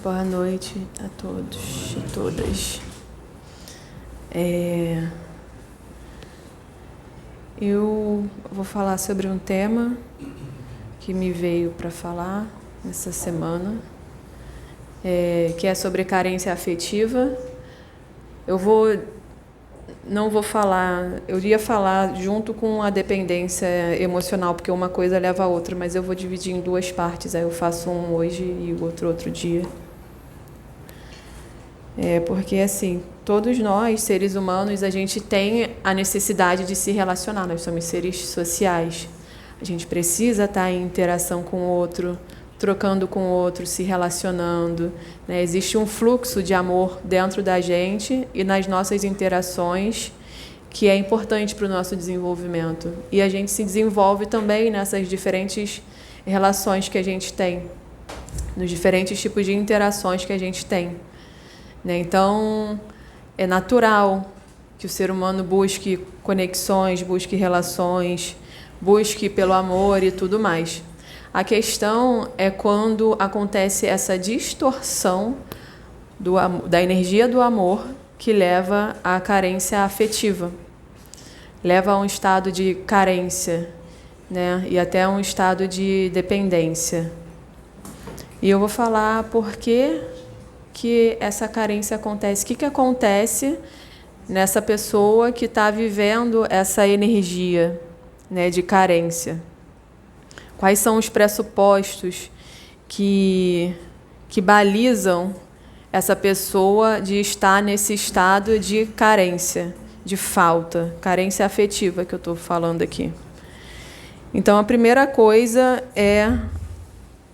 Boa noite a todos e todas. Eu vou falar sobre um tema que me veio para falar nessa semana, que é sobre carência afetiva. Não vou falar, eu ia falar junto com a dependência emocional, porque uma coisa leva a outra, mas eu vou dividir em duas partes, aí eu faço um hoje e o outro dia. Porque, assim, todos nós, seres humanos, a gente tem a necessidade de se relacionar, nós somos seres sociais. A gente precisa estar em interação com o outro, trocando com o outro, se relacionando, né? Existe um fluxo de amor dentro da gente e nas nossas interações que é importante para o nosso desenvolvimento. E a gente se desenvolve também nessas diferentes relações que a gente tem, nos diferentes tipos de interações que a gente tem. Então, é natural que o ser humano busque conexões, busque relações, busque pelo amor e tudo mais. A questão é quando acontece essa distorção da energia do amor que leva à carência afetiva, leva a um estado de carência, né? E até a um estado de dependência. E eu vou falar por que essa carência acontece. O que acontece nessa pessoa que está vivendo essa energia, né, de carência? Quais são os pressupostos que balizam essa pessoa de estar nesse estado de carência, de falta, carência afetiva que eu estou falando aqui? Então, a primeira coisa é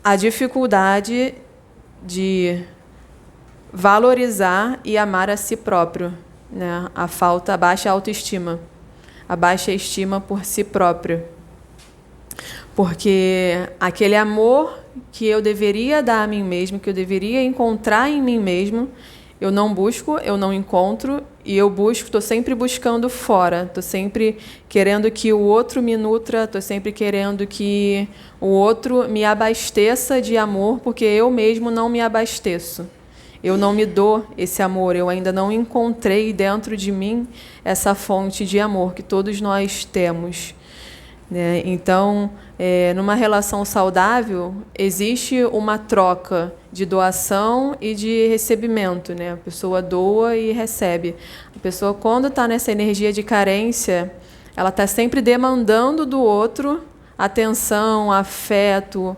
a dificuldade de valorizar e amar a si próprio, né? A baixa autoestima, a baixa estima por si próprio. Porque aquele amor que eu deveria dar a mim mesmo, que eu deveria encontrar em mim mesmo, eu não busco, eu não encontro, e eu estou sempre buscando fora, estou sempre querendo que o outro me nutra, estou sempre querendo que o outro me abasteça de amor, porque eu mesmo não me abasteço. Eu não me dou esse amor, eu ainda não encontrei dentro de mim essa fonte de amor que todos nós temos, né? Então, numa relação saudável, existe uma troca de doação e de recebimento, né? A pessoa doa e recebe. A pessoa, quando está nessa energia de carência, ela está sempre demandando do outro atenção, afeto,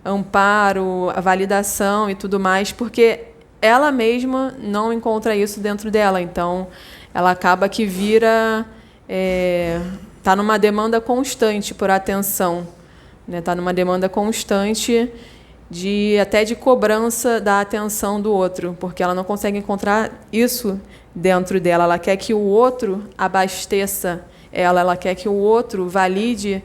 amparo, a validação e tudo mais, porque ela mesma não encontra isso dentro dela. Então, ela acaba que vira... está numa demanda constante por atenção, né? Está numa demanda constante até de cobrança da atenção do outro, porque ela não consegue encontrar isso dentro dela. Ela quer que o outro abasteça ela quer que o outro valide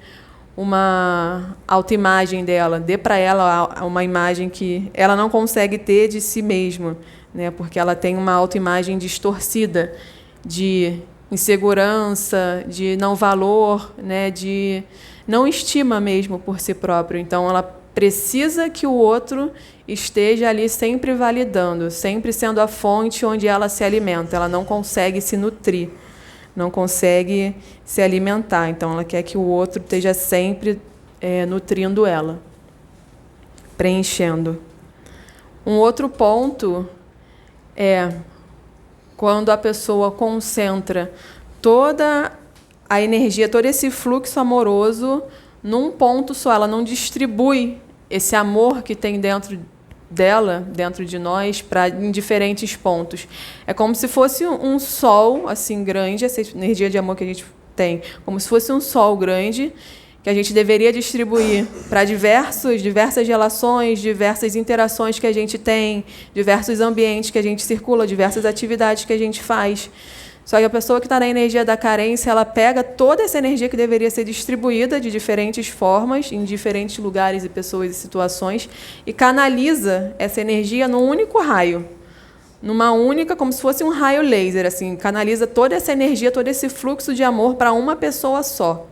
uma autoimagem dela, dê para ela uma imagem que ela não consegue ter de si mesma, né? Porque ela tem uma autoimagem distorcida de insegurança, de não valor, né? De não estima mesmo por si próprio. Então, ela precisa que o outro esteja ali sempre validando, sempre sendo a fonte onde ela se alimenta. Ela não consegue se nutrir, não consegue se alimentar. Então, ela quer que o outro esteja sempre nutrindo ela, preenchendo. Um outro ponto é quando a pessoa concentra toda a energia, todo esse fluxo amoroso num ponto só. Ela não distribui esse amor que tem dentro dela, dentro de nós, em diferentes pontos. É como se fosse um sol assim grande, essa energia de amor que a gente tem, como se fosse um sol grande que a gente deveria distribuir para diversas relações, diversas interações que a gente tem, diversos ambientes que a gente circula, diversas atividades que a gente faz. Só que a pessoa que está na energia da carência, ela pega toda essa energia que deveria ser distribuída de diferentes formas, em diferentes lugares e pessoas e situações, e canaliza essa energia num único raio, como se fosse um raio laser, assim, canaliza toda essa energia, todo esse fluxo de amor para uma pessoa só.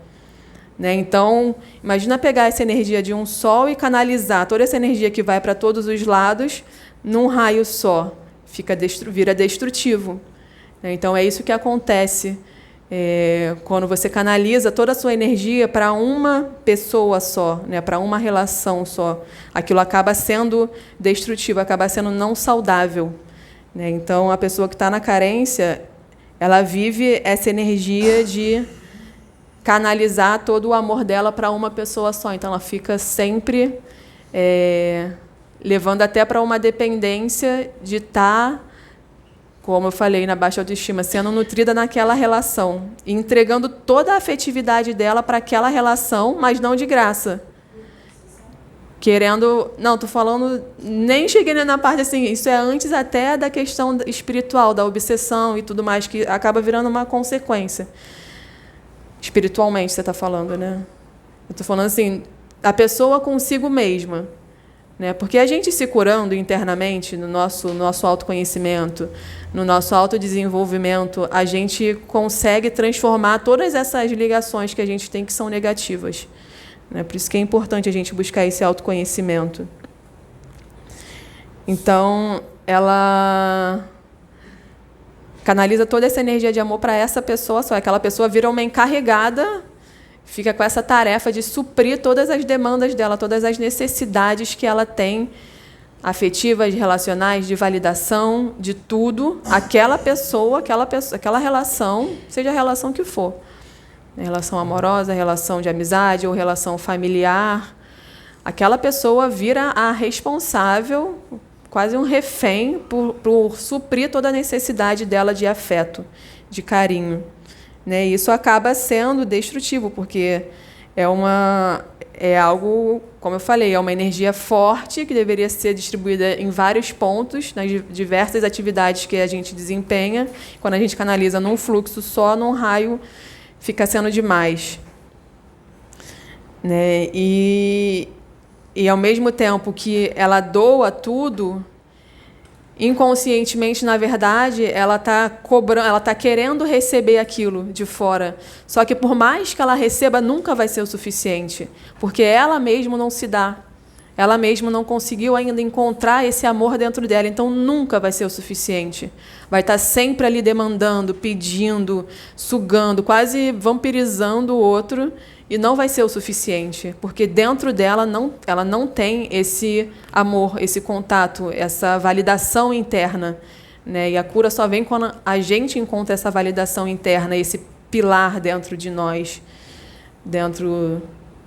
né? Então, imagina pegar essa energia de um sol e canalizar toda essa energia que vai para todos os lados num raio só. Vira destrutivo, né? Então, é isso que acontece quando você canaliza toda a sua energia para uma pessoa só, né? Para uma relação só. Aquilo acaba sendo destrutivo, acaba sendo não saudável, né? Então, a pessoa que está na carência, ela vive essa energia de canalizar todo o amor dela para uma pessoa só. Então, ela fica sempre levando até para uma dependência de estar, como eu falei, na baixa autoestima, sendo nutrida naquela relação, e entregando toda a afetividade dela para aquela relação, mas não de graça. Querendo... Não, estou falando... Nem cheguei na parte assim, isso é antes até da questão espiritual, da obsessão e tudo mais, que acaba virando uma consequência. Espiritualmente, você está falando, né? Eu estou falando assim, a pessoa consigo mesma, né? Porque a gente se curando internamente, no nosso autoconhecimento, no nosso autodesenvolvimento, a gente consegue transformar todas essas ligações que a gente tem que são negativas, né? Por isso que é importante a gente buscar esse autoconhecimento. Então, ela canaliza toda essa energia de amor para essa pessoa só. Aquela pessoa vira uma encarregada, fica com essa tarefa de suprir todas as demandas dela, todas as necessidades que ela tem, afetivas, relacionais, de validação, de tudo. Aquela pessoa, aquela relação, seja a relação que for. Relação amorosa, relação de amizade ou relação familiar. Aquela pessoa vira a responsável, quase um refém, por suprir toda a necessidade dela de afeto, de carinho, né? E isso acaba sendo destrutivo, porque é algo, como eu falei, é uma energia forte que deveria ser distribuída em vários pontos, nas diversas atividades que a gente desempenha. Quando a gente canaliza num fluxo só, num raio, fica sendo demais, né? E ao mesmo tempo que ela doa tudo, inconscientemente, na verdade, ela está cobrando, ela está querendo receber aquilo de fora. Só que, por mais que ela receba, nunca vai ser o suficiente, porque ela mesma não se dá. Ela mesma não conseguiu ainda encontrar esse amor dentro dela, então nunca vai ser o suficiente. Vai estar sempre ali demandando, pedindo, sugando, quase vampirizando o outro, e não vai ser o suficiente, porque dentro dela ela não tem esse amor, esse contato, essa validação interna, né? E a cura só vem quando a gente encontra essa validação interna, esse pilar dentro de nós, dentro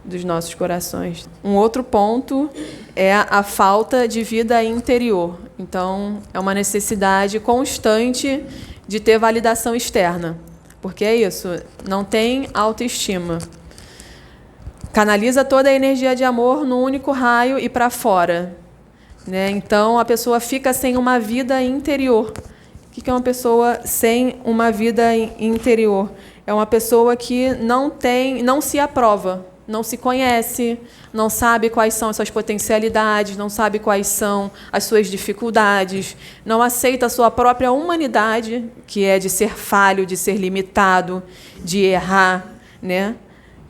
dos nossos corações. Um outro ponto é a falta de vida interior. Então, é uma necessidade constante de ter validação externa, porque é isso, não tem autoestima. Canaliza toda a energia de amor num único raio e para fora, né? Então, a pessoa fica sem uma vida interior. O que é uma pessoa sem uma vida interior? É uma pessoa que não se aprova, não se conhece, não sabe quais são as suas potencialidades, não sabe quais são as suas dificuldades, não aceita a sua própria humanidade, que é de ser falho, de ser limitado, de errar, né?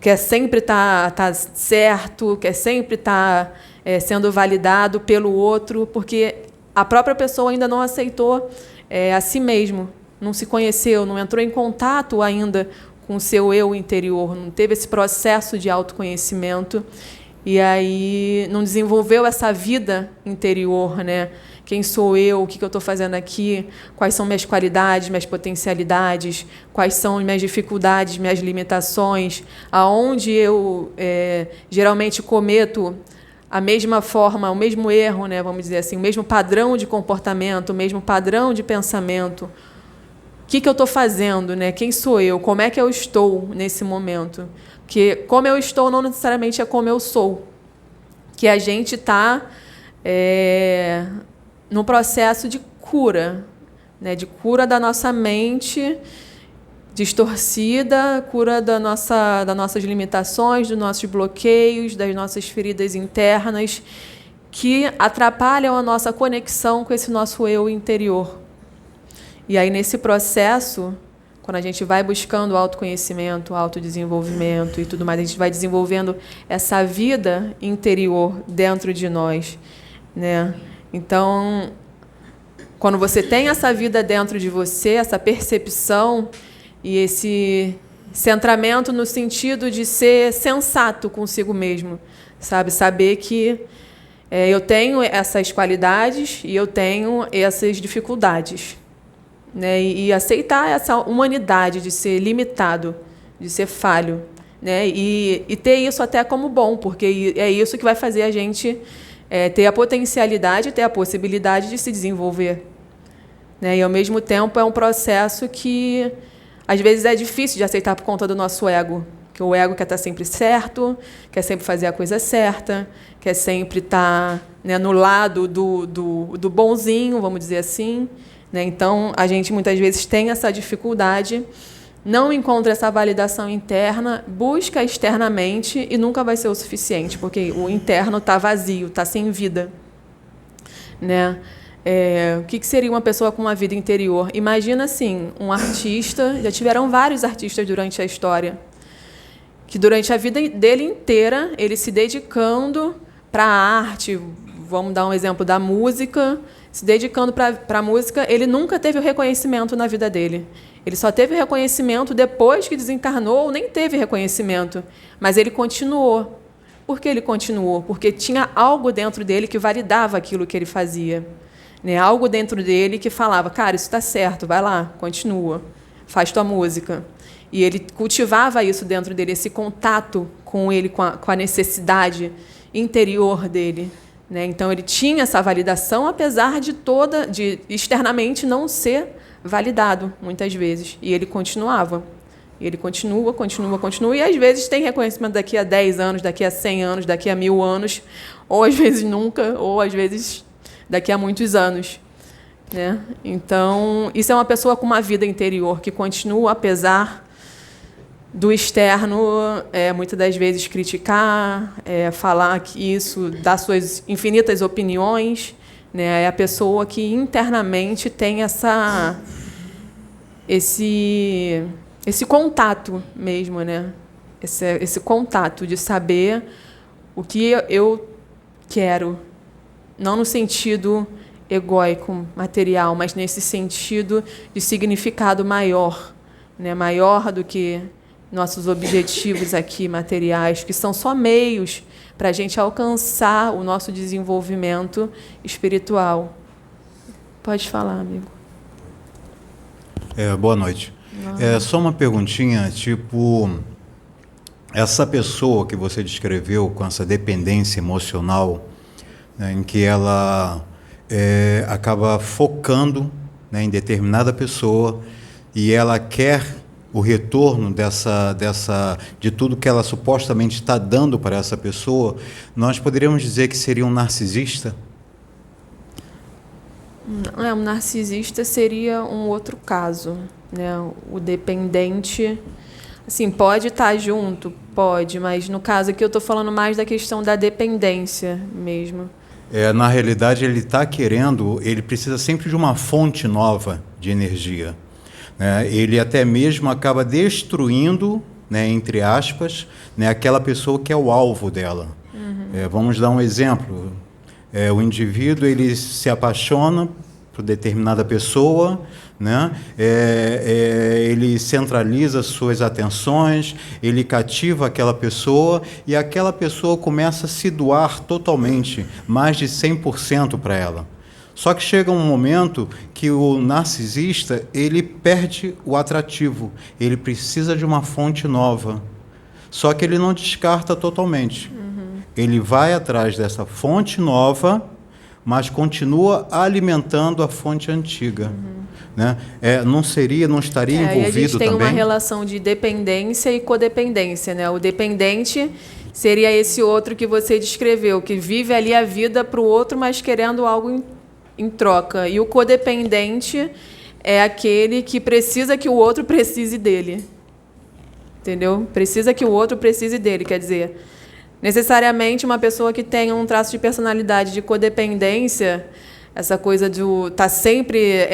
Quer sempre estar certo, quer sempre estar sendo validado pelo outro, porque a própria pessoa ainda não aceitou a si mesmo, não se conheceu, não entrou em contato ainda com o seu eu interior, não teve esse processo de autoconhecimento, e aí não desenvolveu essa vida interior, né? Quem sou eu? O que eu estou fazendo aqui? Quais são minhas qualidades, minhas potencialidades? Quais são minhas dificuldades, minhas limitações? Aonde eu geralmente cometo a mesma forma, o mesmo erro, né? Vamos dizer assim, o mesmo padrão de comportamento, o mesmo padrão de pensamento. O que eu estou fazendo, né? Quem sou eu? Como é que eu estou nesse momento? Porque como eu estou não necessariamente é como eu sou. Que a gente está no processo de cura, né? De cura da nossa mente distorcida, cura das nossas limitações, dos nossos bloqueios, das nossas feridas internas, que atrapalham a nossa conexão com esse nosso eu interior. E aí, nesse processo, quando a gente vai buscando autoconhecimento, autodesenvolvimento e tudo mais, a gente vai desenvolvendo essa vida interior dentro de nós, né? Então, quando você tem essa vida dentro de você, essa percepção e esse centramento no sentido de ser sensato consigo mesmo, sabe? Saber que eu tenho essas qualidades e eu tenho essas dificuldades, né? E aceitar essa humanidade de ser limitado, de ser falho, né? E ter isso até como bom, porque é isso que vai fazer a gente ter a potencialidade, ter a possibilidade de se desenvolver, né? E, ao mesmo tempo, é um processo que, às vezes, é difícil de aceitar por conta do nosso ego, que o ego quer estar sempre certo, quer sempre fazer a coisa certa, quer sempre estar, né, no lado do bonzinho, vamos dizer assim, né? Então, a gente, muitas vezes, tem essa dificuldade, não encontra essa validação interna, busca externamente e nunca vai ser o suficiente, porque o interno está vazio, está sem vida, né? O que seria uma pessoa com uma vida interior? Imagina, assim, um artista, já tiveram vários artistas durante a história, que durante a vida dele inteira, ele se dedicando para a arte, vamos dar um exemplo da música, se dedicando para a música, ele nunca teve o reconhecimento na vida dele. Ele só teve reconhecimento depois que desencarnou, ou nem teve reconhecimento, mas ele continuou. Por que ele continuou? Porque tinha algo dentro dele que validava aquilo que ele fazia, né? Algo dentro dele que falava, cara, isso está certo, vai lá, continua, faz tua música. E ele cultivava isso dentro dele, esse contato com ele, com a necessidade interior dele, né? Então, ele tinha essa validação, apesar de externamente não ser validado, muitas vezes. E ele continuava. E ele continua, e às vezes tem reconhecimento daqui a 10 anos, daqui a 100 anos, daqui a 1000 anos, ou às vezes nunca, ou às vezes daqui a muitos anos, né? Então, isso é uma pessoa com uma vida interior que continua, apesar do externo, muitas das vezes criticar, falar que isso, dar suas infinitas opiniões, né? É a pessoa que internamente tem esse contato mesmo, né? Esse contato de saber o que eu quero, não no sentido egóico, material, mas nesse sentido de significado maior, né? Maior do que nossos objetivos aqui materiais, que são só meios para a gente alcançar o nosso desenvolvimento espiritual. Pode falar, amigo. Boa noite. Só uma perguntinha, tipo, essa pessoa que você descreveu com essa dependência emocional, né, em que ela acaba focando, né, em determinada pessoa e ela quer o retorno de tudo que ela supostamente está dando para essa pessoa, nós poderíamos dizer que seria um narcisista? Um narcisista seria um outro caso, né? O dependente, assim, pode estar junto, pode, mas no caso aqui eu estou falando mais da questão da dependência mesmo. Na realidade, ele precisa sempre de uma fonte nova de energia. Ele até mesmo acaba destruindo, né, entre aspas, né, aquela pessoa que é o alvo dela. Uhum. Vamos dar um exemplo. O indivíduo ele se apaixona por determinada pessoa, né? Ele centraliza suas atenções, ele cativa aquela pessoa e aquela pessoa começa a se doar totalmente, mais de 100% para ela. Só que chega um momento que o narcisista ele perde o atrativo, ele precisa de uma fonte nova. Só que ele não descarta totalmente. Uhum. Ele vai atrás dessa fonte nova, mas continua alimentando a fonte antiga. Uhum. Né? Não estaria envolvido também? A gente tem uma relação de dependência e codependência, né? O dependente seria esse outro que você descreveu, que vive ali a vida para o outro, mas querendo algo em troca. E o codependente é aquele que precisa que o outro precise dele. Entendeu? Precisa que o outro precise dele. Quer dizer, necessariamente uma pessoa que tem um traço de personalidade de codependência, essa coisa de estar sempre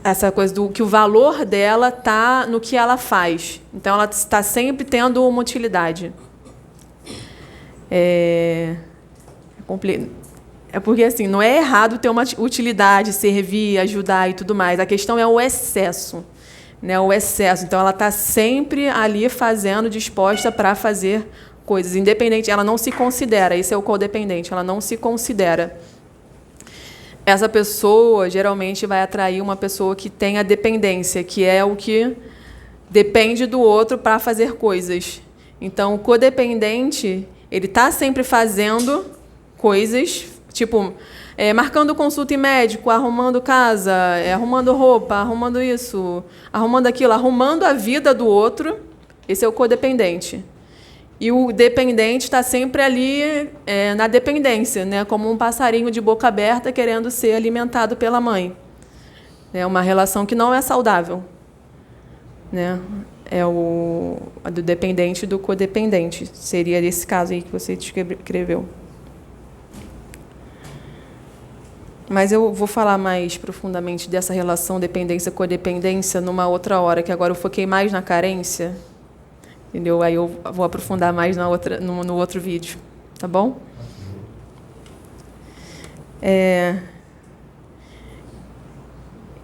essa coisa do que o valor dela está no que ela faz. Então, ela está sempre tendo uma utilidade. É porque, assim, não é errado ter uma utilidade, servir, ajudar e tudo mais. A questão é o excesso, né? O excesso. Então, ela está sempre ali fazendo, disposta para fazer coisas. Independente, ela não se considera. Esse é o codependente. Ela não se considera. Essa pessoa, geralmente, vai atrair uma pessoa que tem a dependência, que é o que depende do outro para fazer coisas. Então, o codependente, ele está sempre fazendo coisas, tipo, marcando consulta em médico, arrumando casa, arrumando roupa, arrumando isso, arrumando aquilo, arrumando a vida do outro. Esse é o codependente. E o dependente está sempre ali na dependência, né? Como um passarinho de boca aberta querendo ser alimentado pela mãe. É uma relação que não é saudável, né? É a do dependente e do codependente. Seria esse caso aí que você descreveu. Mas eu vou falar mais profundamente dessa relação dependência-codependência numa outra hora, que agora eu foquei mais na carência. Entendeu? Aí eu vou aprofundar mais no outro vídeo. Tá bom?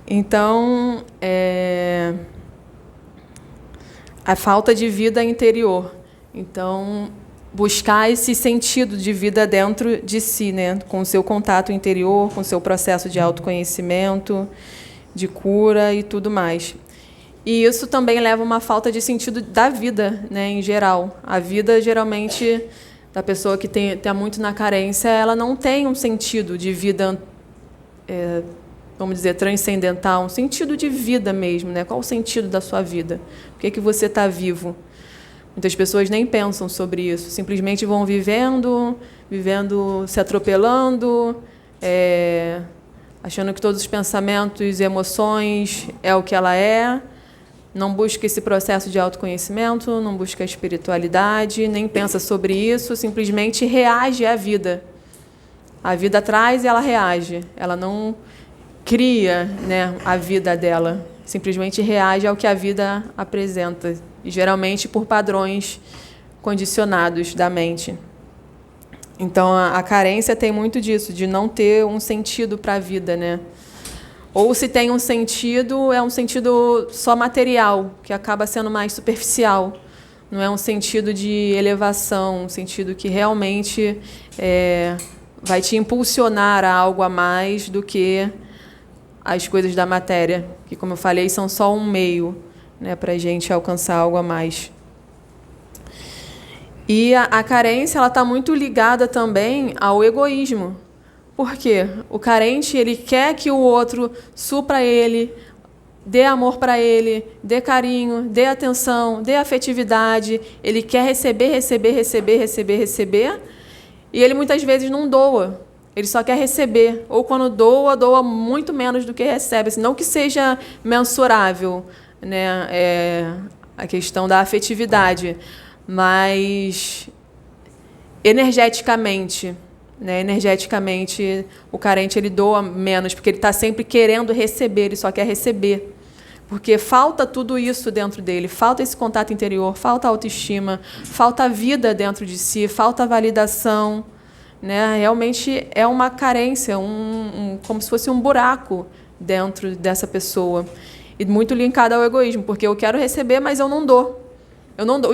Então, a falta de vida interior. Então, buscar esse sentido de vida dentro de si, né? Com o seu contato interior, com o seu processo de autoconhecimento, de cura e tudo mais. E isso também leva a uma falta de sentido da vida, né, em geral. A vida, geralmente, da pessoa que está muito na carência, ela não tem um sentido de vida, vamos dizer, transcendental, um sentido de vida mesmo, né? Qual o sentido da sua vida? Por que você está vivo? Muitas pessoas nem pensam sobre isso, simplesmente vão vivendo, se atropelando, achando que todos os pensamentos e emoções é o que ela é, não busca esse processo de autoconhecimento, não busca a espiritualidade, nem pensa sobre isso, simplesmente reage à vida. A vida traz e ela reage, ela não cria, né, a vida dela, simplesmente reage ao que a vida apresenta, e geralmente por padrões condicionados da mente. Então, a carência tem muito disso, de não ter um sentido para a vida, né? Ou se tem um sentido, é um sentido só material, que acaba sendo mais superficial. Não é um sentido de elevação, um sentido que realmente vai te impulsionar a algo a mais do que as coisas da matéria, que, como eu falei, são só um meio, né, para a gente alcançar algo a mais. E a carência está muito ligada também ao egoísmo. Por quê? O carente, ele quer que o outro supra ele, dê amor para ele, dê carinho, dê atenção, dê afetividade. Ele quer receber, e ele muitas vezes não doa. Ele só quer receber. Ou quando doa muito menos do que recebe. Assim, não que seja mensurável, né, a questão da afetividade, mas energeticamente, né, o carente ele doa menos, porque ele está sempre querendo receber, ele só quer receber. Porque falta tudo isso dentro dele, falta esse contato interior, falta autoestima, falta vida dentro de si, falta validação, né? Realmente é uma carência, como se fosse um buraco dentro dessa pessoa. E muito linkado ao egoísmo, porque eu quero receber, mas eu não dou.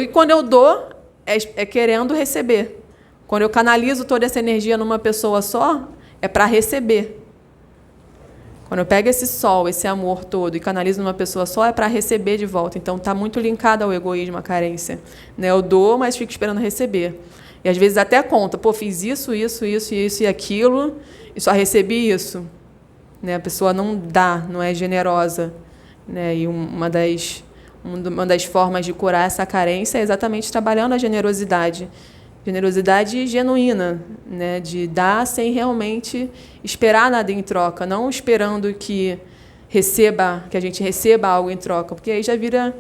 E quando eu dou, é querendo receber. Quando eu canalizo toda essa energia numa pessoa só, é para receber. Quando eu pego esse sol, esse amor todo, e canalizo numa pessoa só, é para receber de volta. Então, está muito linkado ao egoísmo, à carência. Né? Eu dou, mas fico esperando receber. E, às vezes, até conta. Pô, fiz isso e aquilo, e só recebi isso. Né? A pessoa não dá, não é generosa. Né? E uma das formas de curar essa carência é exatamente trabalhando a generosidade. Generosidade genuína, né? De dar sem realmente esperar nada em troca, não esperando que a gente receba algo em troca, porque aí já vira,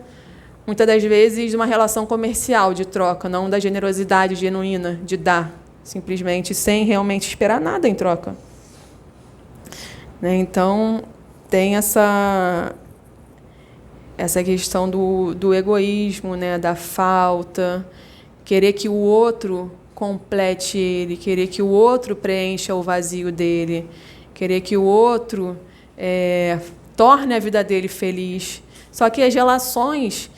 muitas das vezes, uma relação comercial de troca, não da generosidade genuína, de dar, simplesmente sem realmente esperar nada em troca. Né? Então, tem essa questão do egoísmo, né, da falta, querer que o outro complete ele, querer que o outro preencha o vazio dele, querer que o outro torne a vida dele feliz. Só que as relações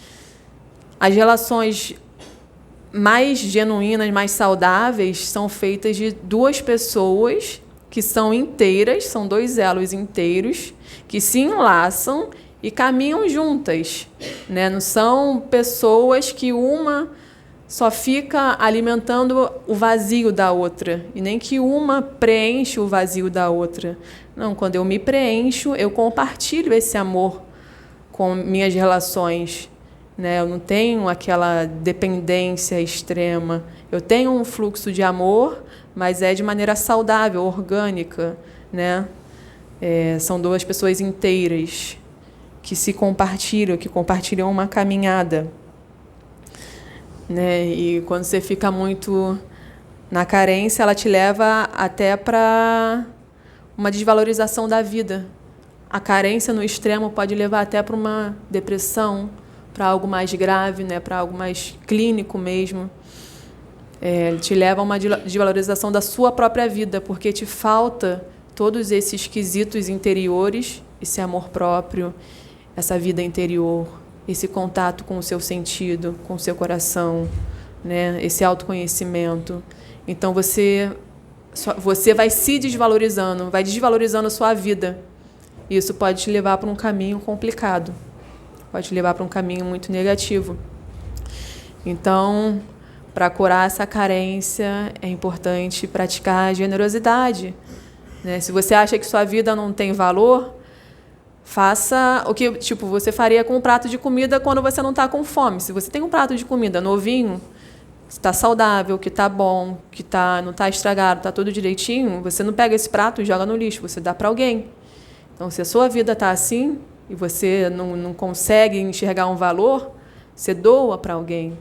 mais genuínas, mais saudáveis, são feitas de duas pessoas que são inteiras, são dois elos inteiros, que se enlaçam e caminham juntas, né? Não são pessoas que uma só fica alimentando o vazio da outra, e nem que uma preenche o vazio da outra. Não, quando eu me preencho, eu compartilho esse amor com minhas relações, né? Eu não tenho aquela dependência extrema. Eu tenho um fluxo de amor, mas é de maneira saudável, orgânica, né? São duas pessoas inteiras que se compartilham, que compartilham uma caminhada, né? E quando você fica muito na carência, ela te leva até para uma desvalorização da vida. A carência no extremo pode levar até para uma depressão, para algo mais grave, né? Para algo mais clínico mesmo. Te leva a uma desvalorização da sua própria vida, porque te falta todos esses quesitos interiores, esse amor próprio, essa vida interior, esse contato com o seu sentido, com o seu coração, né? Esse autoconhecimento. Então, você vai se desvalorizando, vai desvalorizando a sua vida. Isso pode te levar para um caminho complicado, pode te levar para um caminho muito negativo. Então, para curar essa carência, é importante praticar a generosidade, né? Se você acha que sua vida não tem valor, faça o que você faria com um prato de comida quando você não está com fome. Se você tem um prato de comida novinho, que está saudável, que está bom, que não está estragado, está tudo direitinho, você não pega esse prato e joga no lixo, você dá para alguém. Então, se a sua vida está assim e você não consegue enxergar um valor, você doa para alguém.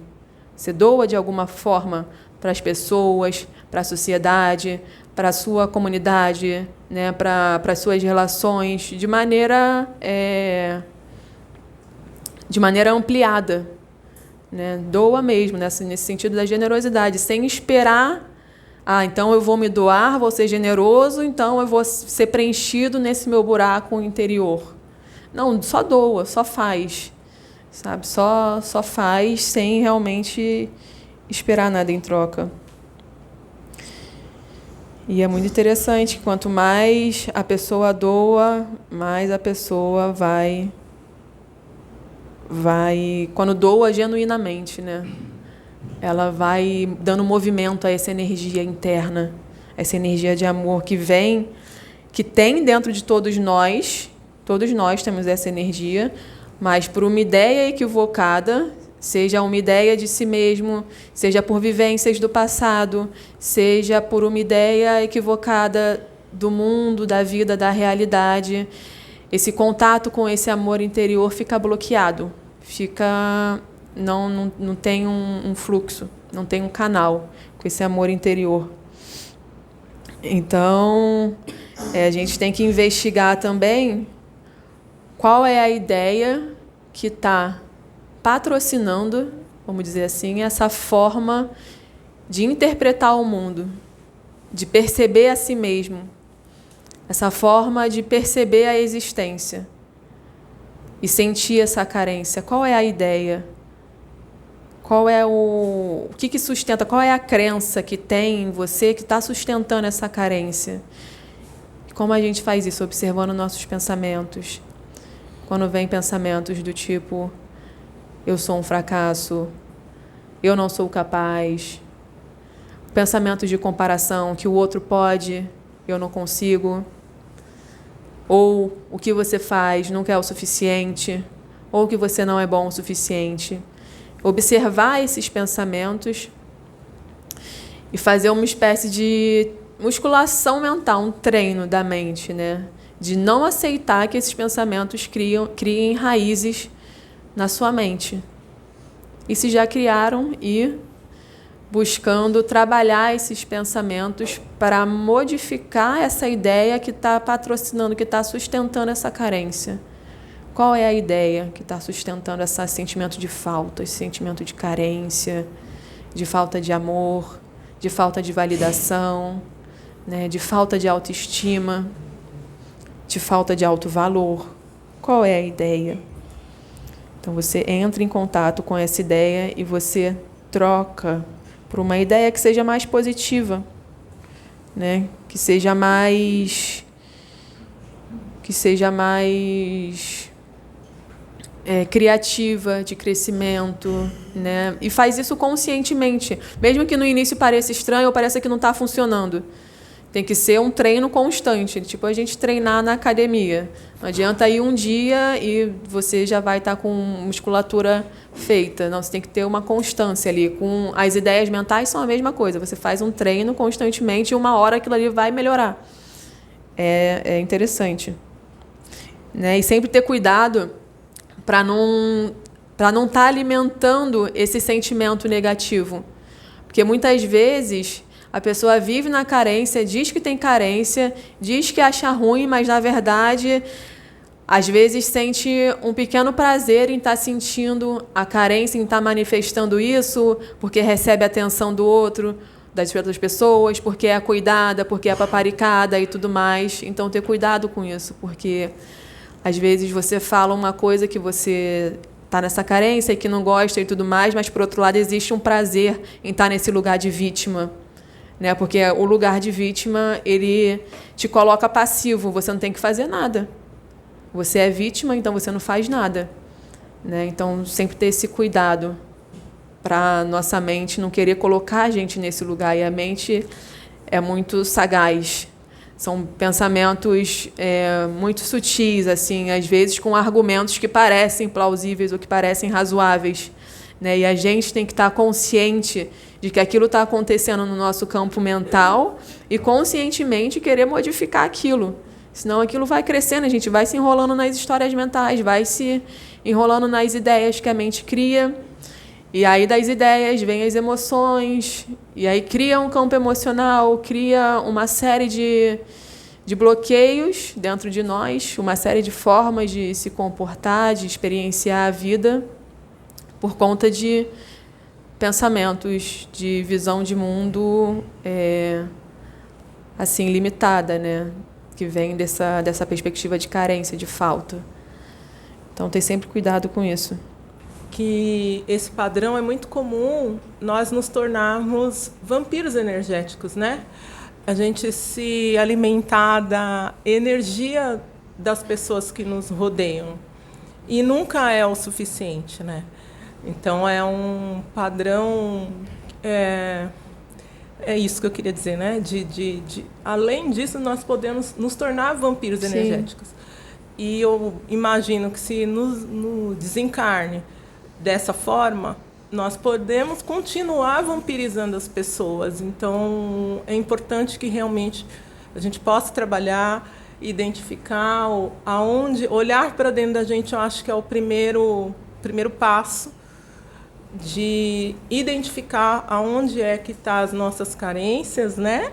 Você doa de alguma forma para as pessoas, para a sociedade, para a sua comunidade, né, para as suas relações, de maneira ampliada, né? Doa mesmo, nesse sentido da generosidade, sem esperar, então eu vou me doar, vou ser generoso, então eu vou ser preenchido nesse meu buraco interior. Não, só doa, só faz. Sabe? Só faz sem realmente esperar nada em troca. E é muito interessante, quanto mais a pessoa doa, mais a pessoa vai quando doa genuinamente, né? Ela vai dando movimento a essa energia interna, essa energia de amor que tem dentro de todos nós temos essa energia, mas por uma ideia equivocada, seja uma ideia de si mesmo, seja por vivências do passado, seja por uma ideia equivocada do mundo, da vida, da realidade, esse contato com esse amor interior fica bloqueado, não tem um fluxo, não tem um canal com esse amor interior. Então, a gente tem que investigar também qual é a ideia que está patrocinando, vamos dizer assim, essa forma de interpretar o mundo, de perceber a si mesmo, essa forma de perceber a existência e sentir essa carência. Qual é a ideia? Qual é o que sustenta? Qual é a crença que tem em você que está sustentando essa carência? Como a gente faz isso? Observando nossos pensamentos. Quando vem pensamentos do tipo: eu sou um fracasso, eu não sou capaz. Pensamentos de comparação, que o outro pode, eu não consigo. Ou o que você faz nunca é o suficiente, ou que você não é bom o suficiente. Observar esses pensamentos e fazer uma espécie de musculação mental, um treino da mente, né? De não aceitar que esses pensamentos criem raízes na sua mente. E se já criaram, ir buscando trabalhar esses pensamentos para modificar essa ideia que está patrocinando, que está sustentando essa carência. Qual é a ideia que está sustentando esse sentimento de falta, esse sentimento de carência, de falta de amor, de falta de validação, né, de falta de autoestima, de falta de autovalor? Qual é a ideia? Então, você entra em contato com essa ideia e você troca por uma ideia que seja mais positiva, né? Que seja mais criativa, de crescimento, né? E faz isso conscientemente, mesmo que no início pareça estranho ou pareça que não está funcionando. Tem que ser um treino constante, tipo a gente treinar na academia. Não adianta ir um dia e você já vai estar com musculatura feita. Não, você tem que ter uma constância ali. Com as ideias mentais são a mesma coisa. Você faz um treino constantemente e uma hora aquilo ali vai melhorar. É interessante, né? E sempre ter cuidado para não estar alimentando esse sentimento negativo. Porque muitas vezes a pessoa vive na carência, diz que tem carência, diz que acha ruim, mas, na verdade, às vezes sente um pequeno prazer em estar sentindo a carência, em estar manifestando isso, porque recebe a atenção do outro, das outras pessoas, porque é cuidada, porque é paparicada e tudo mais. Então, ter cuidado com isso, porque, às vezes, você fala uma coisa que você está nessa carência e que não gosta e tudo mais, mas, por outro lado, existe um prazer em estar nesse lugar de vítima, né? Porque o lugar de vítima, ele te coloca passivo, você não tem que fazer nada. Você é vítima, então você não faz nada, né? Então, sempre ter esse cuidado para nossa mente não querer colocar a gente nesse lugar. E a mente é muito sagaz. São pensamentos muito sutis, assim, às vezes com argumentos que parecem plausíveis ou que parecem razoáveis, né? E a gente tem que estar consciente de que aquilo está acontecendo no nosso campo mental e conscientemente querer modificar aquilo. Senão aquilo vai crescendo, a gente vai se enrolando nas histórias mentais, vai se enrolando nas ideias que a mente cria. E aí das ideias vêm as emoções, e aí cria um campo emocional, cria uma série de bloqueios dentro de nós, uma série de formas de se comportar, de experienciar a vida, por conta de pensamentos, de visão de mundo assim, limitada, né? Que vem dessa perspectiva de carência, de falta. Então, ter sempre cuidado com isso. Que esse padrão é muito comum nós nos tornarmos vampiros energéticos, né? A gente se alimentar da energia das pessoas que nos rodeiam. E nunca é o suficiente, né? Então, é um padrão... É isso que eu queria dizer, né? Além disso, nós podemos nos tornar vampiros energéticos. E eu imagino que se no desencarne dessa forma, nós podemos continuar vampirizando as pessoas. Então, é importante que realmente a gente possa trabalhar, identificar aonde, olhar para dentro da gente. Eu acho que é o primeiro passo de identificar aonde é que estão as nossas carências, né?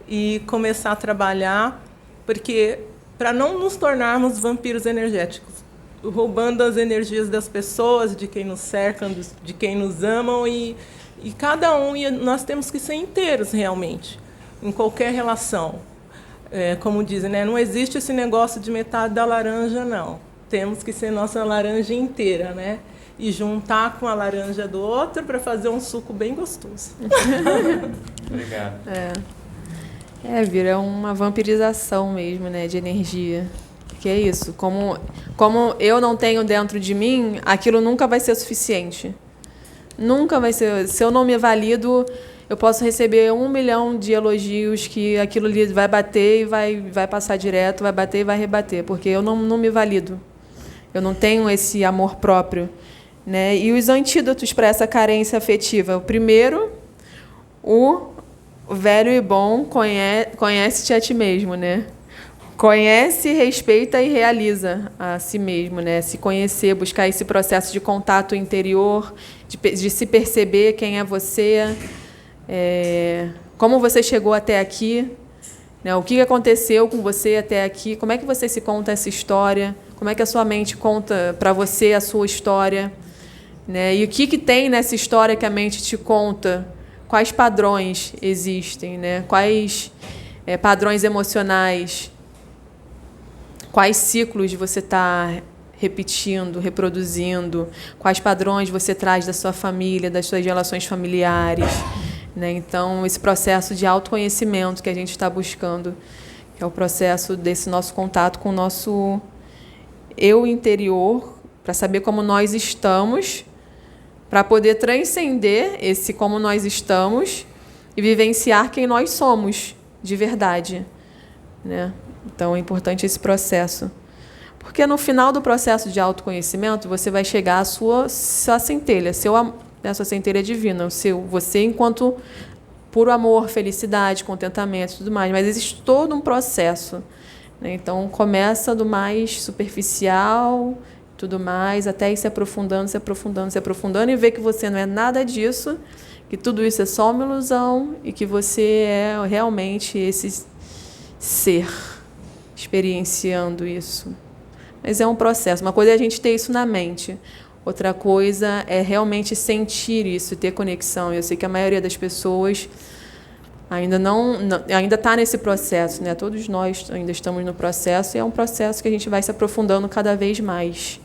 E começar a trabalhar, porque para não nos tornarmos vampiros energéticos, roubando as energias das pessoas, de quem nos cercam, de quem nos amam, e cada um, e nós temos que ser inteiros realmente, em qualquer relação. Como dizem, né? Não existe esse negócio de metade da laranja, não. Temos que ser nossa laranja inteira, né? E juntar com a laranja do outro para fazer um suco bem gostoso. Obrigado. Vira uma vampirização mesmo, né, de energia. Que é isso. Como eu não tenho dentro de mim, aquilo nunca vai ser suficiente. Nunca vai ser. Se eu não me valido, eu posso receber 1 milhão de elogios que aquilo ali vai bater e vai passar direto, vai bater e vai rebater, porque eu não me valido. Eu não tenho esse amor próprio, né? E os antídotos para essa carência afetiva. O primeiro, o velho e bom conhece-te a ti mesmo, né? Conhece, respeita e realiza a si mesmo, né? Se conhecer, buscar esse processo de contato interior, de se perceber quem é você, como você chegou até aqui, né? O que aconteceu com você até aqui, como é que você se conta essa história, como é que a sua mente conta para você a sua história, né? E o que tem nessa história que a mente te conta, quais padrões existem, né? Quais padrões emocionais, quais ciclos você está repetindo, reproduzindo, quais padrões você traz da sua família, das suas relações familiares, né? Então, esse processo de autoconhecimento que a gente está buscando, que é o processo desse nosso contato com o nosso eu interior, para saber como nós estamos, para poder transcender esse como nós estamos e vivenciar quem nós somos de verdade, né? Então, é importante esse processo. Porque no final do processo de autoconhecimento, você vai chegar à sua centelha, a sua centelha divina, você enquanto puro amor, felicidade, contentamento e tudo mais. Mas existe todo um processo, né? Então, começa do mais superficial, tudo mais, até ir se aprofundando, se aprofundando, se aprofundando, e ver que você não é nada disso, que tudo isso é só uma ilusão e que você é realmente esse ser experienciando isso. Mas é um processo. Uma coisa é a gente ter isso na mente. Outra coisa é realmente sentir isso, ter conexão. Eu sei que a maioria das pessoas ainda está nesse processo, né? Todos nós ainda estamos no processo, e é um processo que a gente vai se aprofundando cada vez mais.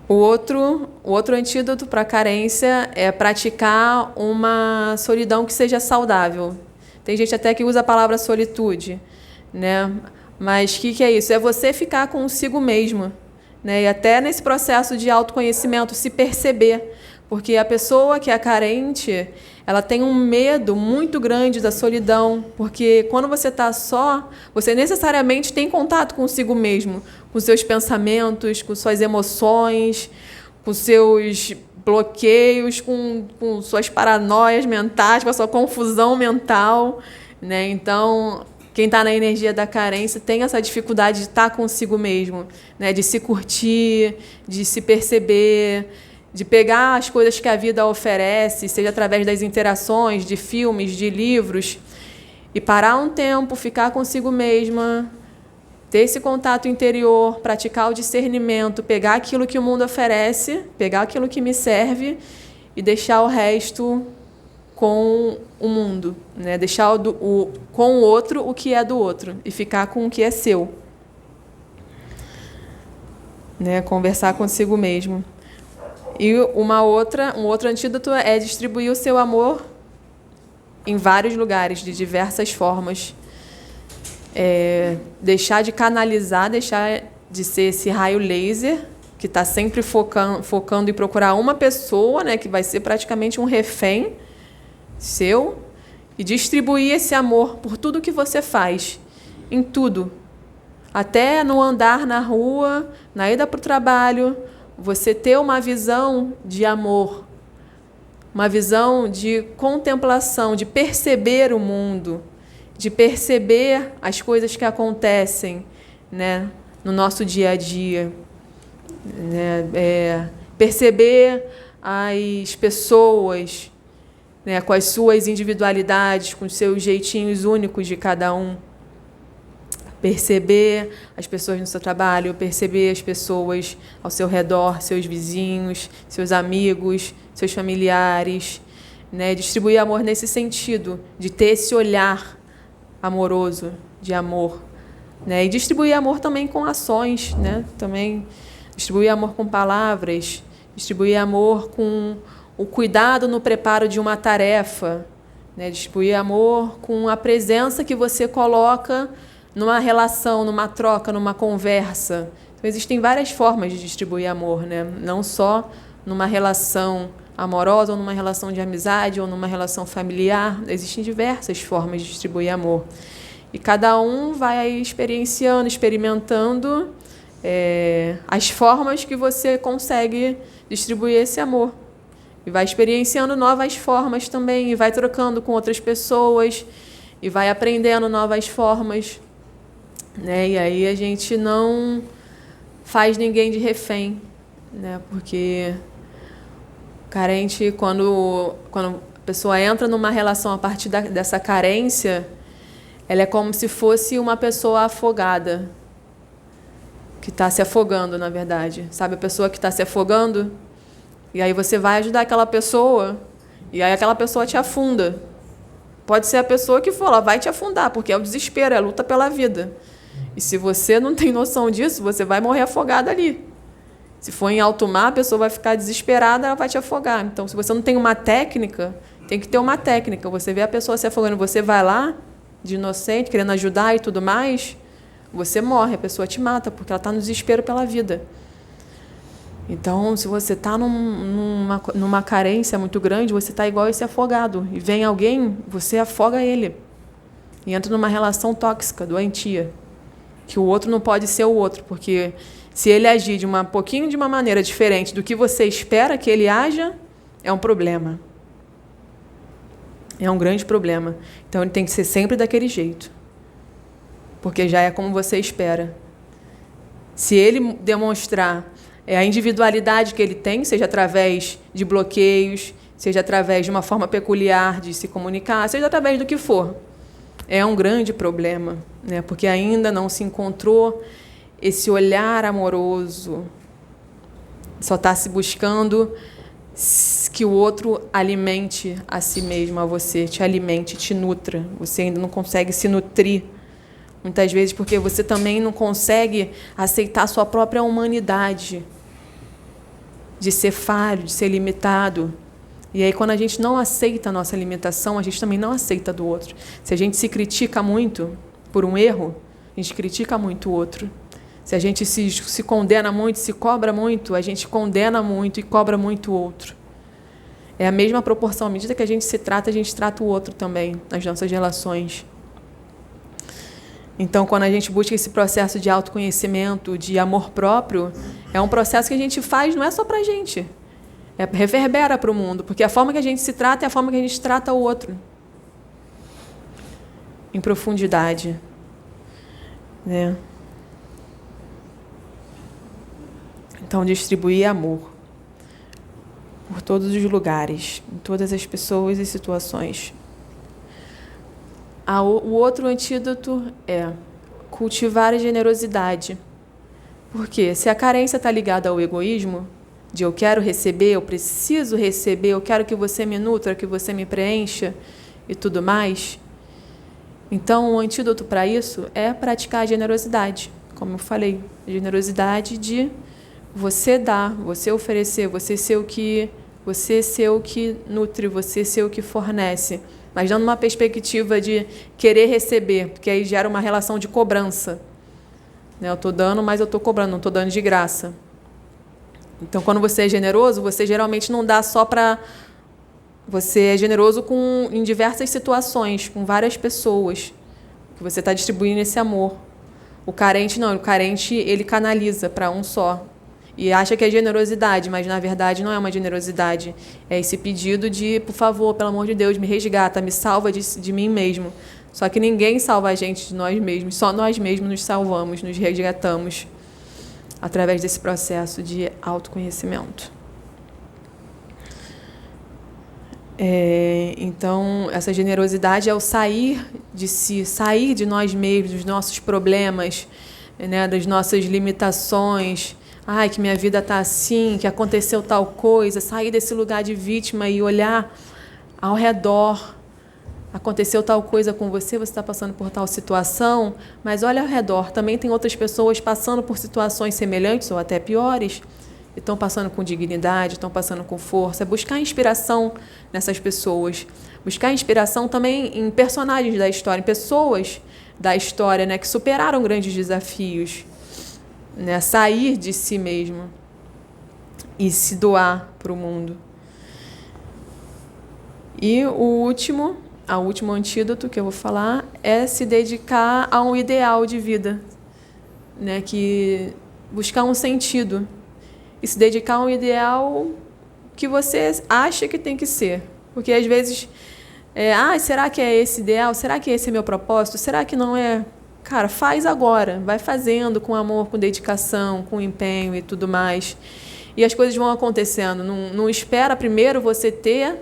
O outro antídoto para a carência é praticar uma solidão que seja saudável. Tem gente até que usa a palavra solitude, né? Mas o que é isso? É você ficar consigo mesmo, né? E até nesse processo de autoconhecimento, se perceber. Porque a pessoa que é carente, ela tem um medo muito grande da solidão. Porque quando você está só, você necessariamente tem contato consigo mesmo, com seus pensamentos, com suas emoções, com seus bloqueios, com suas paranoias mentais, com a sua confusão mental, né? Então, quem está na energia da carência tem essa dificuldade de estar consigo mesmo, né? De se curtir, de se perceber, de pegar as coisas que a vida oferece, seja através das interações, de filmes, de livros, e parar um tempo, ficar consigo mesma, ter esse contato interior, praticar o discernimento, pegar aquilo que o mundo oferece, pegar aquilo que me serve e deixar o resto com o mundo, né? Deixar com o outro o que é do outro e ficar com o que é seu, né? Conversar consigo mesmo. E um outro antídoto é distribuir o seu amor em vários lugares, de diversas formas. Deixar de canalizar, deixar de ser esse raio laser que está sempre focando em procurar uma pessoa, né? Que vai ser praticamente um refém seu, e distribuir esse amor por tudo que você faz, em tudo. Até no andar na rua, na ida para o trabalho, você ter uma visão de amor, uma visão de contemplação, de perceber o mundo, de perceber as coisas que acontecem, né, no nosso dia a dia, né, perceber as pessoas, né, com as suas individualidades, com os seus jeitinhos únicos de cada um. Perceber as pessoas no seu trabalho, perceber as pessoas ao seu redor, seus vizinhos, seus amigos, seus familiares, né? Distribuir amor nesse sentido, de ter esse olhar amoroso, de amor, né? E distribuir amor também com ações, né? Também distribuir amor com palavras, distribuir amor com o cuidado no preparo de uma tarefa, né? Distribuir amor com a presença que você coloca numa relação, numa troca, numa conversa. Então, existem várias formas de distribuir amor, né? Não só numa relação amorosa, ou numa relação de amizade, ou numa relação familiar. Existem diversas formas de distribuir amor. E cada um vai experienciando, experimentando as formas que você consegue distribuir esse amor. E vai experienciando novas formas também, e vai trocando com outras pessoas, e vai aprendendo novas formas, né? E aí a gente não faz ninguém de refém, né? Porque carente, quando pessoa entra numa relação a partir dessa carência, ela é como se fosse uma pessoa afogada, que está se afogando, na verdade. Sabe a pessoa que está se afogando? E aí você vai ajudar aquela pessoa, e aí aquela pessoa te afunda. Pode ser a pessoa que for, ela vai te afundar, porque é o desespero, é a luta pela vida. E se você não tem noção disso, você vai morrer afogada ali. Se for em alto mar, a pessoa vai ficar desesperada, ela vai te afogar. Então, se você não tem uma técnica, tem que ter uma técnica. Você vê a pessoa se afogando, você vai lá, de inocente, querendo ajudar e tudo mais, você morre, a pessoa te mata, porque ela está no desespero pela vida. Então, se você está numa carência muito grande, você está igual esse afogado. E vem alguém, você afoga ele. E entra numa relação tóxica, doentia. Que o outro não pode ser o outro, porque se ele agir de uma maneira diferente do que você espera que ele haja, é um problema. É um grande problema. Então, ele tem que ser sempre daquele jeito. Porque já é como você espera. Se ele demonstrar a individualidade que ele tem, seja através de bloqueios, seja através de uma forma peculiar de se comunicar, seja através do que for, é um grande problema, né? Porque ainda não se encontrou esse olhar amoroso. Só está se buscando que o outro alimente a si mesmo, a você, te alimente, te nutra. Você ainda não consegue se nutrir, muitas vezes porque você também não consegue aceitar a sua própria humanidade, de ser falho, de ser limitado. E aí, quando a gente não aceita a nossa limitação, a gente também não aceita do outro. Se a gente se critica muito por um erro, a gente critica muito o outro. Se a gente se condena muito, se cobra muito, a gente condena muito e cobra muito o outro. É a mesma proporção. À medida que a gente trata o outro também, nas nossas relações. Então, quando a gente busca esse processo de autoconhecimento, de amor próprio, é um processo que a gente faz, não é só para a gente. Reverbera para o mundo, porque a forma que a gente se trata é a forma que a gente trata o outro. Em profundidade. Né? Então, distribuir amor por todos os lugares, em todas as pessoas e situações. O outro antídoto é cultivar a generosidade. Por quê? Se a carência está ligada ao egoísmo, de eu quero receber, eu preciso receber, eu quero que você me nutra, que você me preencha e tudo mais, então o antídoto para isso é praticar a generosidade. Como eu falei, a generosidade de você dar, você oferecer, você ser o que nutre, você ser o que fornece. Mas não numa perspectiva de querer receber, porque aí gera uma relação de cobrança. Eu estou dando, mas eu estou cobrando, não estou dando de graça. Então, quando você é generoso, você geralmente não dá só para... Você é generoso em diversas situações, com várias pessoas, que você está distribuindo esse amor. O carente não, o carente ele canaliza para um só. E acha que é generosidade, mas na verdade não é uma generosidade. É esse pedido de, por favor, pelo amor de Deus, me resgata, me salva de mim mesmo. Só que ninguém salva a gente de nós mesmos, só nós mesmos nos salvamos, nos resgatamos através desse processo de autoconhecimento. Então, essa generosidade é o sair de si, sair de nós mesmos, dos nossos problemas, né, das nossas limitações. Ai, que minha vida está assim, que aconteceu tal coisa, sair desse lugar de vítima e olhar ao redor. Aconteceu tal coisa com você, você está passando por tal situação, mas olha ao redor, também tem outras pessoas passando por situações semelhantes ou até piores, e estão passando com dignidade, estão passando com força. Buscar inspiração nessas pessoas. Buscar inspiração também em personagens da história, em pessoas da história, né, que superaram grandes desafios. Né, sair de si mesmo e se doar para o mundo. E o último antídoto que eu vou falar é se dedicar a um ideal de vida, né, que buscar um sentido e se dedicar a um ideal que você acha que tem que ser, porque às vezes será que é esse ideal? Será que esse é meu propósito? Será que não é? Cara, faz agora, vai fazendo com amor, com dedicação, com empenho e tudo mais. E as coisas vão acontecendo. Não espera primeiro você ter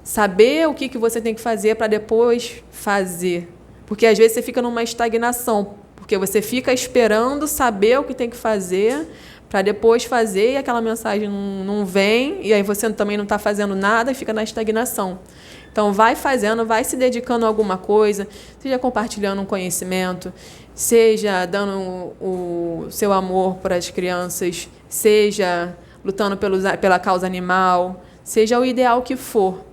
Saber o que você tem que fazer para depois fazer. Porque às vezes você fica numa estagnação, porque você fica esperando saber o que tem que fazer para depois fazer e aquela mensagem não vem, e aí você também não está fazendo nada e fica na estagnação. Então, vai fazendo, vai se dedicando a alguma coisa, seja compartilhando um conhecimento, seja dando o seu amor para as crianças, seja lutando pela causa animal, seja o ideal que for.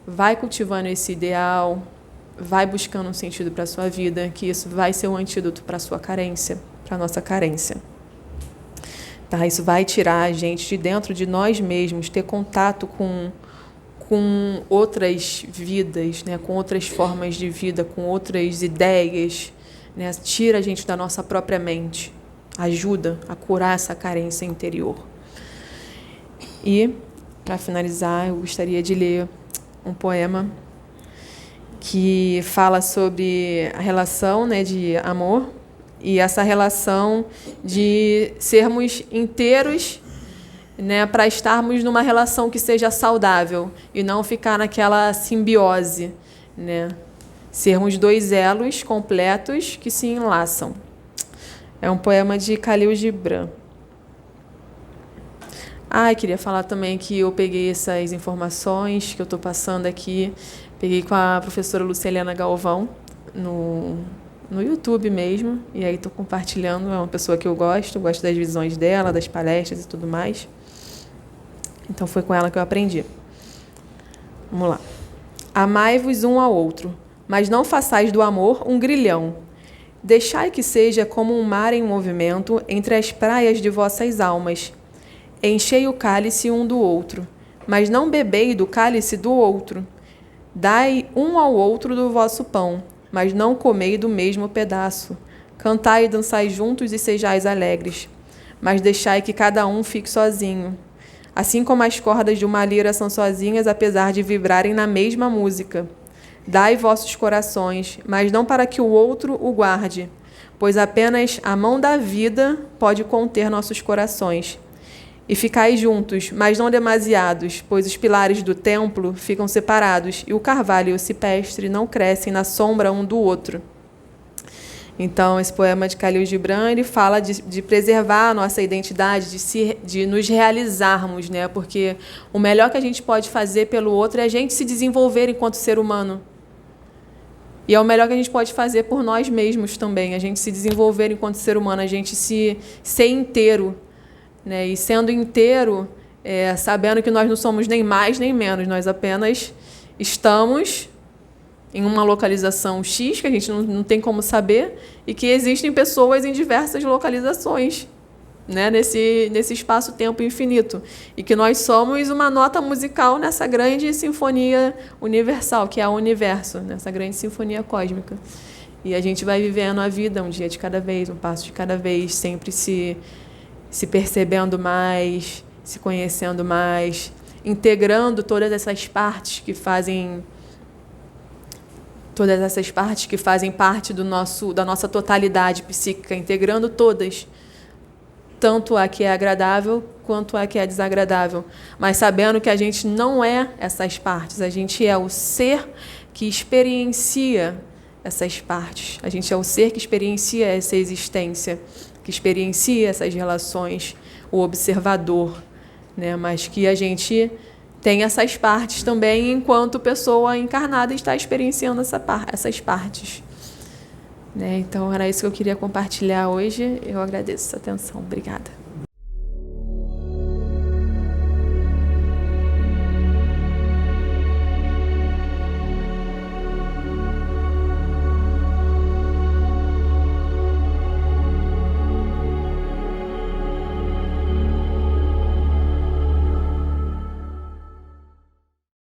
Vai cultivando esse ideal, vai buscando um sentido para a sua vida, que isso vai ser um antídoto para a sua carência, para a nossa carência. Tá? Isso vai tirar a gente de dentro de nós mesmos, ter contato com outras vidas, né? Com outras formas de vida, com outras ideias. Né? Tira a gente da nossa própria mente, ajuda a curar essa carência interior. E, para finalizar, eu gostaria de ler um poema que fala sobre a relação, né, de amor e essa relação de sermos inteiros, né, para estarmos numa relação que seja saudável e não ficar naquela simbiose, né? Sermos dois elos completos que se enlaçam. É um poema de Khalil Gibran. Queria falar também que eu peguei essas informações que eu estou passando aqui, peguei com a professora Luceliana Galvão no YouTube mesmo, e aí estou compartilhando. É uma pessoa que eu gosto das visões dela, das palestras e tudo mais. Então foi com ela que eu aprendi. Vamos lá. Amai-vos um ao outro, mas não façais do amor um grilhão. Deixai que seja como um mar em movimento entre as praias de vossas almas. Enchei o cálice um do outro, mas não bebei do cálice do outro. Dai um ao outro do vosso pão, mas não comei do mesmo pedaço. Cantai e dançai juntos e sejais alegres, mas deixai que cada um fique sozinho. Assim como as cordas de uma lira são sozinhas, apesar de vibrarem na mesma música. Dai vossos corações, mas não para que o outro o guarde, pois apenas a mão da vida pode conter nossos corações. E ficai juntos, mas não demasiados, pois os pilares do templo ficam separados e o carvalho e o cipestre não crescem na sombra um do outro. Então, esse poema de Khalil Gibran, ele fala de preservar a nossa identidade, de nos realizarmos, né? Porque o melhor que a gente pode fazer pelo outro é a gente se desenvolver enquanto ser humano. E é o melhor que a gente pode fazer por nós mesmos também, a gente se desenvolver enquanto ser humano, a gente ser inteiro. Né? E sendo inteiro, sabendo que nós não somos nem mais nem menos, nós apenas estamos em uma localização X, que a gente não tem como saber, e que existem pessoas em diversas localizações, né? nesse espaço-tempo infinito. E que nós somos uma nota musical nessa grande sinfonia universal, que é o universo, nessa grande sinfonia cósmica. E a gente vai vivendo a vida um dia de cada vez, um passo de cada vez, sempre se percebendo mais, se conhecendo mais, integrando todas essas partes que fazem parte da nossa totalidade psíquica, integrando todas, tanto a que é agradável quanto a que é desagradável, mas sabendo que a gente não é essas partes, a gente é o ser que experiencia essas partes, a gente é o ser que experiencia essa existência, que experiencia essas relações, o observador, né? Mas que a gente tem essas partes também enquanto pessoa encarnada está experienciando essas partes. Né? Então, era isso que eu queria compartilhar hoje. Eu agradeço a atenção. Obrigada.